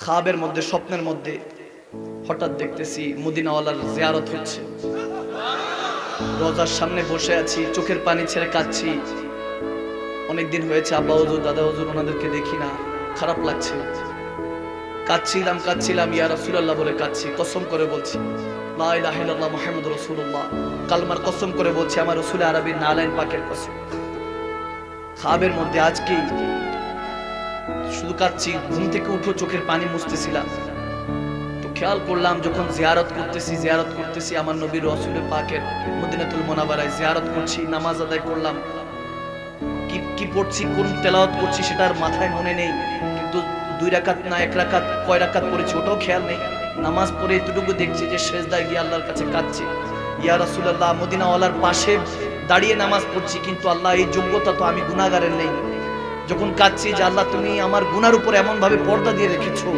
খাবের মধ্যে স্বপ্নের মধ্যে হঠাৎ দেখতেছি মদিনাওয়ালার জিয়ারত হচ্ছে। রোজার সামনে বসে আছি, চোখের পানি ছেড়ে কাঁদছি। অনেকদিন হয়েছে আব্বা হুজুর দাদা হুজুর ওনাদেরকে দেখি না, খারাপ লাগছে। কাঁদছিলাম ইয়া রাসূলুল্লাহ বলে কাঁদছি, কসম করে বলছি লা ইলাহা ইল্লাল্লাহ মুহাম্মাদুর রাসূলুল্লাহ, কালমার কসম করে বলছি, আমার রাসূল আরবীর নালাইন পাকের কসম। খাবের মধ্যে আজকে শুধু কাঁদছি, ঘুম থেকে উঠো চোখের পানি মুছতেছিলাম, তো খেয়াল করলাম যখন জিয়ারত করতেছি আমার নবীর রাসূলের পাকের মদিনাতুল মুনাওয়ারায় জিয়ারত করছি, নামাজ আদায় করলাম, কি পড়ছি কোন তেলাওয়াত করছি সেটা আর মাথায় মনে নেই, কিন্তু 2 রাকাত না 1 রাকাত কয় রাকাত পড়েছি ওটাও খেয়াল নেই। নামাজ পড়ে এতটুকু দেখছি যে সেজদায় গিয়ে আল্লাহর কাছে কাঁদছি, ইয়া রাসূলুল্লাহ মদিনাওয়ালার পাশে দাঁড়িয়ে নামাজ পড়ছি, কিন্তু আল্লাহ এই যোগ্যতা তো আমি গুনাহগারের নেই। যখন কাঁদছি যে আল্লাহ তুমি আমার গুনার উপর এমন ভাবে পর্দা দিয়ে রেখেছো,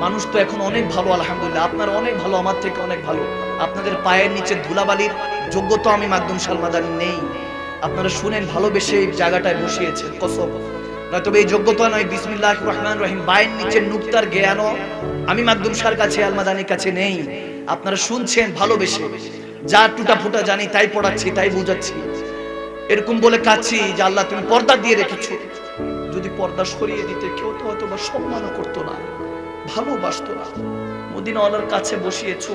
মানুষ তো এখন অনেক ভালো আলহামদুলিল্লাহ, আপনারা অনেক ভালো, আমার থেকে অনেক ভালো, আপনাদের পায়ের নিচে ধুলাবালির যোগ্যতা আমি মাকদুম সালমাদানি নেই। আপনারা শুনেন ভালোবেসে এই জায়গাটায় বসিয়েছেন কসম, নয়তো এই যোগ্যতা নয়। বিসমিল্লাহির রহমানির রহিম পায়ের নিচে নুক্তার জ্ঞানও আমি মাকদুম শাহর কাছে আলমাদানির কাছে নেই। আপনারা শুনছেন ভালোবেসে, যা টুটা ফুটা জানি তাই পড়াচ্ছি তাই বুঝাচ্ছি, এরকম বলে কাঁদছি যে আল্লাহ তুমি পর্দা দিয়ে রেখেছো। যদি পর্দা সরিয়ে দিতে কেউ তো হয়তো বা সম্মান করতো না, ভালোবাসতো না। মদিনাওয়ালার কাছে বসিয়েছো,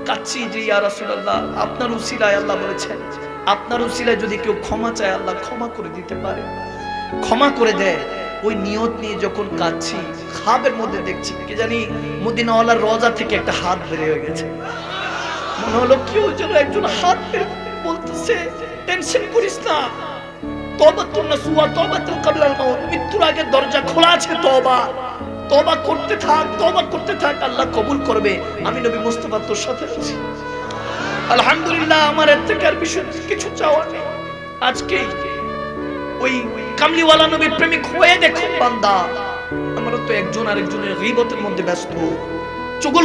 কাঁদছি যে ইয়া রাসূলুল্লাহ আপনার উসিলায়, আল্লাহ বলেছেন আপনার উসিলায় যদি কেউ ক্ষমা চায় আল্লাহ ক্ষমা করে দিতে পারে, ক্ষমা করে দেয়। ওই নিয়ত নিয়ে যখন কাঁদছি, খাবের মধ্যে দেখছি কি জানি মদিনাওয়ালার রওজা থেকে একটা হাত বের হয়ে গেছে। মনে হলো কেউ যেন একজন হাত বের বলতেছে টেনশন করিস না, তওবাতুন নাসুহা তওবাতুন ক্বাবলাল মাউত, মৃত্যুর আগে দরজা খোলা আছে, তওবা করতে থাক, আল্লাহ কবুল করবে। আমি নবী মুস্তাফা তোর সাথে আছি আলহামদুলিল্লাহ, আমার এর থেকে আর কিছু চাওয়া নেই। আজকে ওই কামলিওয়ালা নবীর প্রেমিক হয়ে দেখো বান্দা, আমরা তো একজন আরেকজনের গীবতের মধ্যে ব্যস্ত, চুগল